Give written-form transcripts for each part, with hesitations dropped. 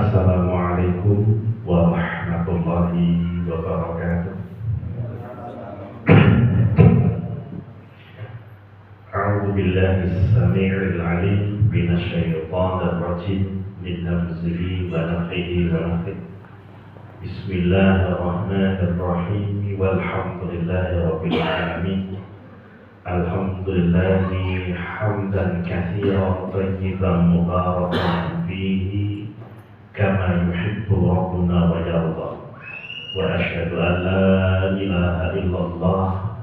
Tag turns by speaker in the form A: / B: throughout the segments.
A: Assalamualaikum warahmatullahi wabarakatuh. A'udzu billahi as-sami'il 'alim minasy syaithanir rajim min hamzihi wa nafthihi wa nafthihi. Bismillahirrahmanirrahim. Walhamdulillahi rabbil alamin. Alhamdulillahi hamdan katsiran thayyiban mubarakan fihi kama yuhibbu rabbuna wa yarda. Wa asyhadu an la ilaha illallah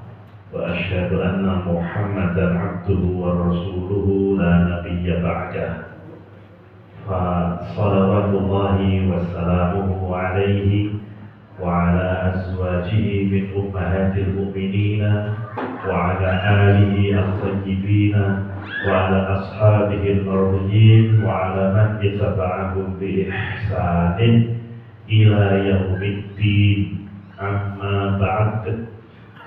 A: wa asyhadu anna Muhammadan abduhu wa rasuluhu la nabiyya ba'dah. Fa salawatullahi wa salamuhu alaihi wa ala azwajihi min ummahatil mu'minina wa ala alihi al-tayyibina wa ala ashabihi al-mardiyyin wa ala man ittaba'ahum bi ihsanin ila yaumiddin. Amma ba'd.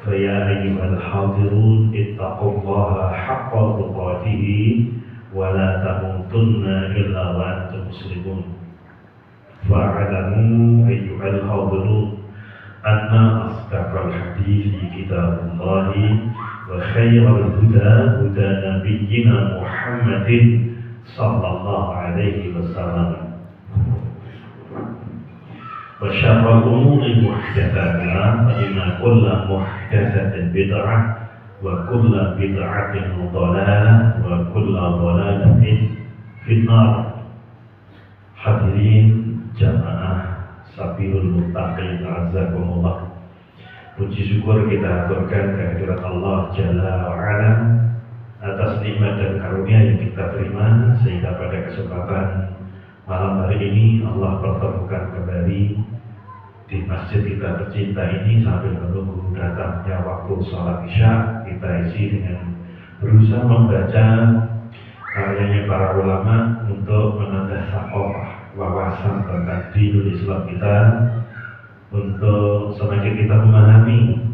A: Fa ya ayyuhal hadirun ittaqullaha haqqa tuqatih wa la tamutunna illa wa antum muslimun. Fa'alamu ayyuhal hadirun anna asdaqal hadithi kitabullahi wa khairal huda huda nabiyyina Muhammadin sallallahu alaihi wasallam wa syarrul umuri muhdatsatuha fa inna kulla muhdatsatin bid'ah wa kulla bid'atin dhalalah wa kulla dhalalatin finnar. Hadirin jamaah Sabilul Muttaqin azakumullah. Puji syukur kita aturkan kehadirat Allah Jalla wa'ala atas nikmat dan karunia yang kita terima, sehingga pada kesempatan malam hari ini Allah pertemukan kembali di masjid kita tercinta ini sambil menunggu datangnya waktu sholat isya. Kita isi dengan berusaha membaca karyanya para ulama untuk menambah thaqafah, wawasan tentang dinul Islam kita, untuk semakin kita memahami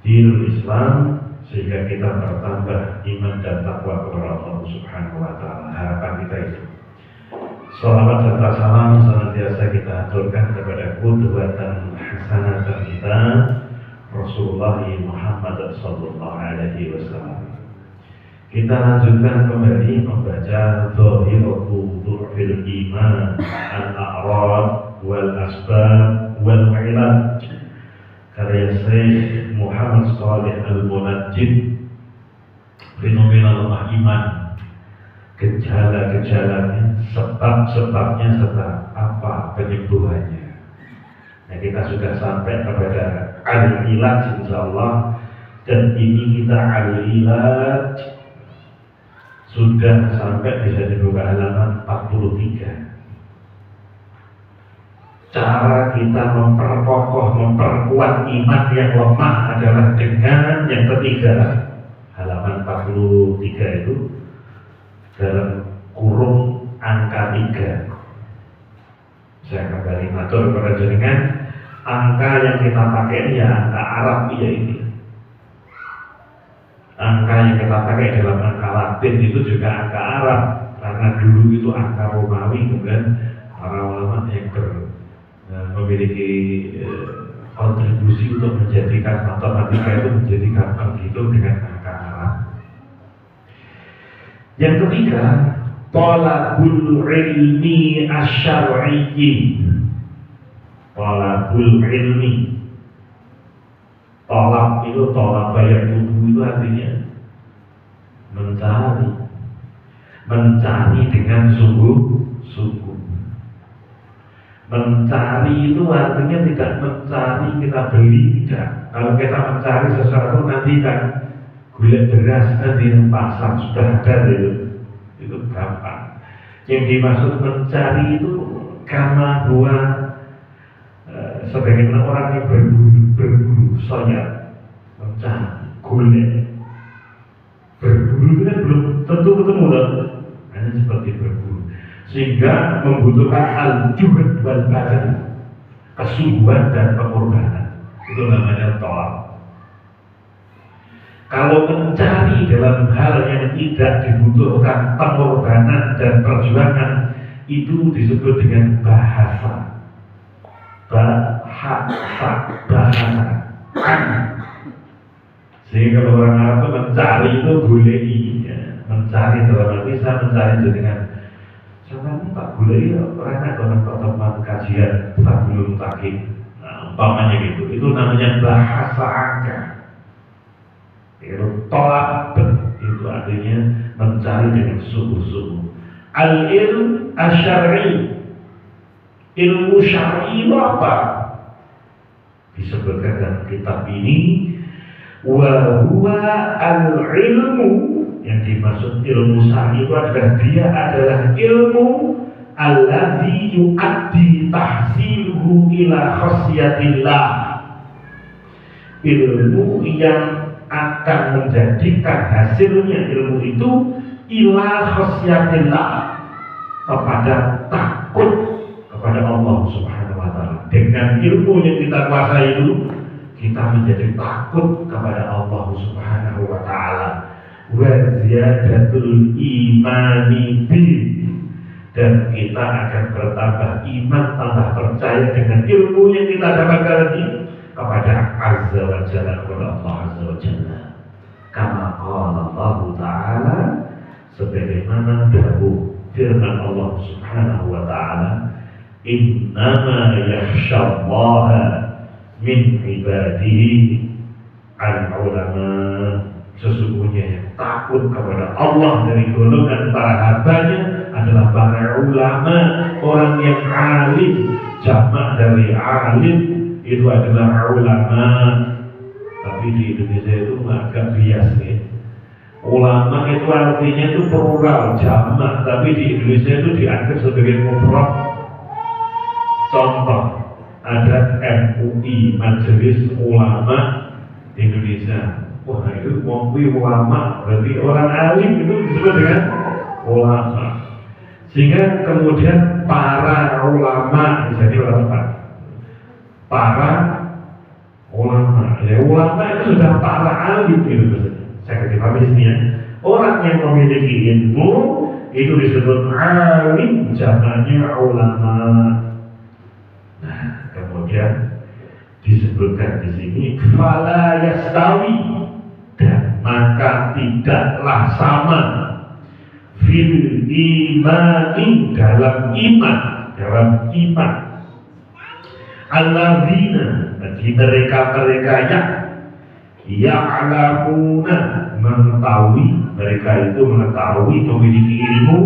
A: dinul Islam sehingga kita bertambah iman dan takwa kepada Allah Subhanahu wa taala. Harapan kita itu. Salawat serta salam senantiasa kita aturkan kepada qudwatan hasanah kita Rasulullah Muhammad sallallahu alaihi wasallam. Kita lanjutkan kembali membaca Dhahiratu Du'fil Iman Al-A'rad Wal Asbab Wal Ilaj karya Syekh Muhammad Shalih Al-Munajjid. Fenomena lemah iman, gejala-gejalanya, sebab-sebabnya, serta apa penyembuhannya. Nah, kita sudah sampai kepada Al-Ilaj insyaallah, dan ini kita Al-Ilaj sudah sampai bisa dibuka halaman 43. Cara kita memperkokoh, memperkuat iman yang lemah adalah dengan yang ketiga. Halaman 43 itu dalam kurung angka 3. Saya kembali matur kepada jenengan, angka yang kita pakai ini ya angka Arab ya ini. Angka yang kita pakai dalam angka Latin itu juga angka Arab, karena dulu itu angka Romawi, kemudian para ulama yang memiliki kontribusi untuk menjadikan matematika itu menjadi gampang dihitung dengan angka Arab. Yang ketiga, talabul ilmi asyar'iyyi. Talabul ilmi. Talab itu talab bayar tubuh itu artinya mencari dengan sungguh-sungguh. Mencari itu artinya tidak mencari kita beli, tidak. Kalau kita mencari sesuatu nanti kan gula beras nanti di pasar sudah ada itu gampang. Yang dimaksud mencari itu karena buat sebagaimana orang yang berburu soya, mencari golek. Berburu itu kan belum tentu ketemu loh, hanya seperti berburu, sehingga membutuhkan al-juhd wal bazal, kesungguhan dan pengorbanan. Itu namanya tolak. Kalau mencari dalam hal yang tidak dibutuhkan pengorbanan dan perjuangan, itu disebut dengan bahasa. Bahasa. Sehingga kalau orang Arab itu mencari itu gulei, ya. Mencari dalam arti saya mencari dengan sama tak gulei orang dalam pertemuan kajian sebelum takik, umpamanya gitu. Itu namanya bahasa angka. Itu tolak itu artinya mencari dengan sungguh-sungguh. Al-ilm asyari, ilmu syar'i itu apa? Disebutkan dalam kitab ini. Wa huwa al-ilmu, yang dimaksud ilmu syar'i itu adalah dia adalah ilmu allazi yu'addi tahsiluhu ila khasyatillah, ilmu yang akan menjadikan hasilnya ilmu itu ila khasyatillah, kepada takut kepada Allah Subhanahu wa taala. Dengan ilmu yang kita kuasai itu kita menjadi takut kepada Allah Subhanahu wa taala. Wa ziyadatul imani bi, dan kita akan bertambah iman, tambah percaya dengan ilmu yang kita dapatkan ini kepada Azza wa Jalla, kepada Allah Azza wa Jalla. Kama qala Allah taala, sebagaimana dahulu firman Allah Subhanahu wa taala, innama yakhsyallaha min ibadihi al-ulama, sesungguhnya yang takut kepada Allah dari golongan para hambanya adalah para ulama, orang yang alim. Jamak dari alim itu adalah ulama, tapi di Indonesia itu agak bias ya. Ulama itu artinya itu plural, jamak, tapi di Indonesia itu dianggap sebagai mufrad. Contoh, ada MUI, Majelis Ulama Indonesia. Wah, itu ulama, berarti orang alim itu disebut dengan ulama. Sehingga kemudian para ulama, misalnya ulama, para ulama, ya ulama itu sudah para alim itu maksudnya. Saya katakan di sini ya, orang yang memiliki ilmu itu disebut alim, jamaknya ulama. Nah, kemudian disebutkan di sini fala yastawi, dan maka tidaklah sama fil imani, dalam iman alladzina, bagi mereka yang ya'lamuna, mengetahui, mereka itu mengetahui, memiliki ilmu,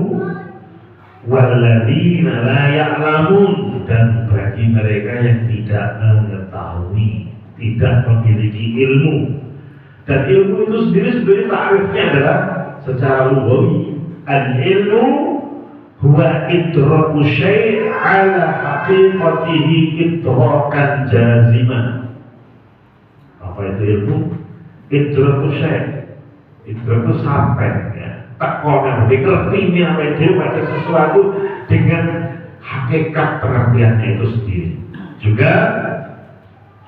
A: walladzina la ya'lamun, dan bagi mereka yang tidak mengetahui, tidak memiliki ilmu. Dan ilmu itu sendiri sebenarnya ta'rifnya adalah secara lughawi, al-ilmu huwa idraku syai' ala haqiqatihi idrakan jaziman. Apa itu ilmu? Idraku syai', idraku sampai ya, tak konar, dikerti ini apa itu pada sesuatu dengan hakikat pengertiannya itu sendiri. Juga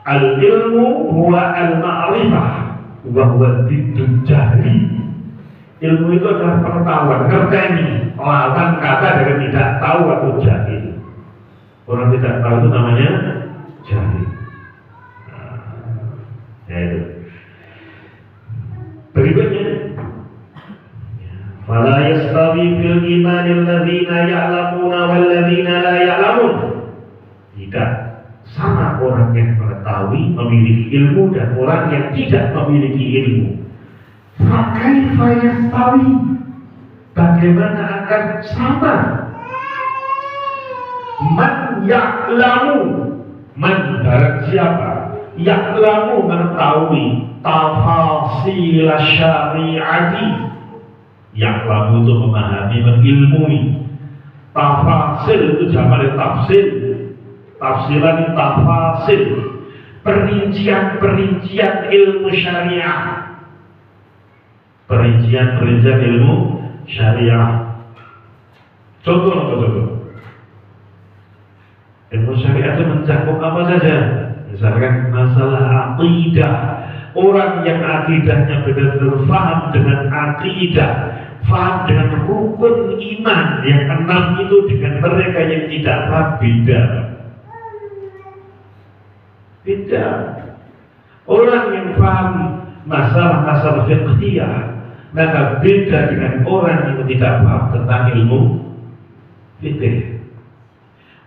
A: al-ilmu huwa al-ma'rifah wa huwa diddul jahli. Ilmu itu adalah pengetahuan, ngerteni, lawan kata dengan tidak tahu atau jahil. Orang tidak tahu itu namanya jahil. Ya itu. Berikutnya, fala yastawi fil imani alladzina ya'lamuna wal ladzina la ya'lamun. Tidak sama orang yang mengetahui, memiliki ilmu, dan orang yang tidak memiliki ilmu. Fakaifa yastawi, bagaimana akan sama? Man ya'lamu, man barang siapa, ya'lamu mengetahui tafasil syari'ati. Ya'lamu itu memahami, mengilmui. Tafasil itu jamak tafsir. Tafsiran tafasil, perincian-perincian ilmu syariah. Perincian-perincian ilmu syariah. Contoh apa contoh? Ilmu syariah itu mencakup apa saja? Misalkan masalah akidah. Orang yang akidahnya benar-benar paham dengan akidah, faham dengan rukun iman yang 6 itu dengan mereka yang tidak paham beda. Beda. Orang yang paham masalah-masalah fiqhiyah maka beda dengan orang yang tidak paham tentang ilmu fikih.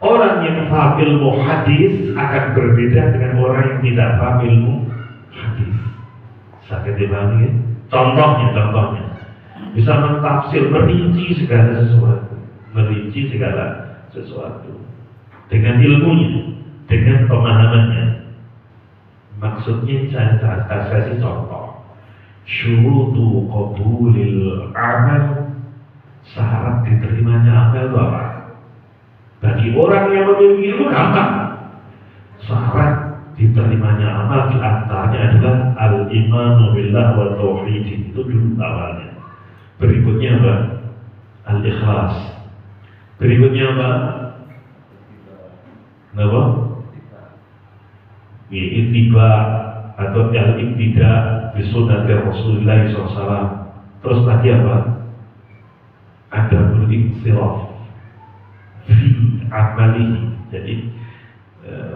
A: Orang yang paham ilmu hadis akan berbeda dengan orang yang tidak paham ilmu hadis. Sakit dipahami ya? Contohnya bisa mentafsir, merinci segala sesuatu dengan ilmunya, dengan pemahamannya. Maksudnya saya kasih contoh. Syurutu qabulil amal, syarat diterimanya amal itu apa? Bagi orang yang memiliki ilmu gampang. Syarat diterimanya amal di antaranya adalah al-imanu billah wa tauhid. Itu dulu awalnya. Berikutnya apa? Al-ikhlas. Berikutnya apa? Apa? Ittiba atau al-ittida bi sunnati Rasulullah SAW. Terus lagi apa? Ada al-inqiraf fi amalihi. Jadi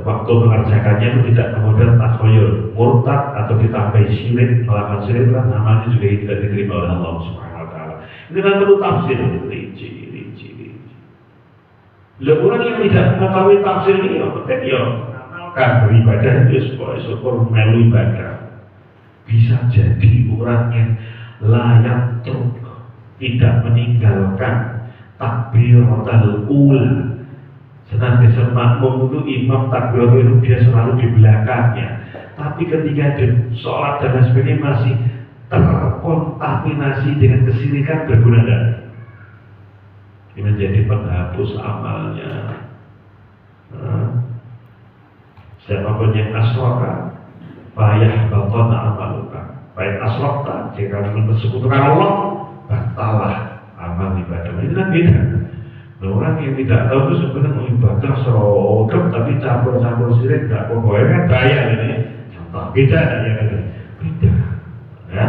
A: waktu mengerjakannya itu tidak kemudian takhoyur, murtad atau ditambah syirik, melakukan syirik kan namanya juga tidak diterima oleh Allah Subhanahu wa taala. Ini kan perlu tafsir rinci. Orang yang tidak mengetahui tafsir ini kan beribadah itu syukur melu ibadah. Bisa jadi orang yang layak truk tidak meninggalkan takbiratul ula. Senantiasa makmum itu imam takbiratul itu dia selalu di belakangnya. Tapi ketika dia sholat dan sebagainya masih terkontaminasi dengan kesyirikan, berguna tidak? Ini menjadi penghapus amalnya. Siapapun yang asroka payah batona amaluka. Baik asrokta jika bersekutukan Allah, batalah amal ibadah. Ini kan beda. Orang yang tidak tahu itu sebenarnya mau ibadah serodok tapi campur-campur syirik nggak pokoknya kan bahaya ini. Contoh beda ya kan? Beda. Ya.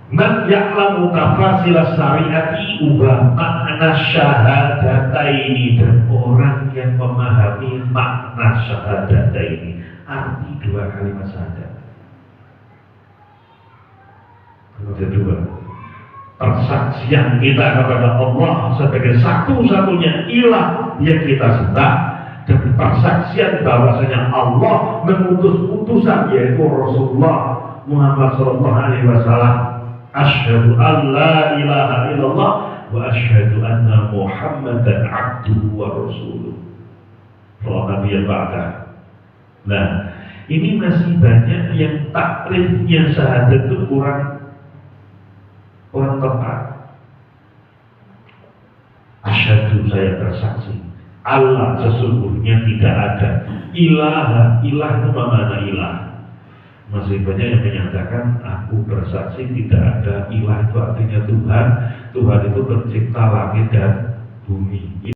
A: Man ya'lamu tafasilas syariati wa makna syahadataini, dan orang yang memahami makna syahadataini, arti dua kalimat syahadat. Kedua, persaksian kita kepada Allah sebagai satu-satunya ilah yang kita sembah, dan persaksian bahwasanya Allah mengutus utusan yaitu Rasulullah Muhammad SAW. Asyhadu an la ilaha illallah wa asyhadu anna Muhammadan abduhu wa rasuluh. Kalau Nabi yang ba'dah. Nah, ini masih banyak yang takrifnya syahadat itu kurang tepat. Asyhadu, saya bersaksi Allah sesungguhnya tidak ada ilah itu mana ilah? Masih banyak yang menyatakan aku bersaksi tidak ada ilah, itu artinya Tuhan itu pencipta langit dan bumi.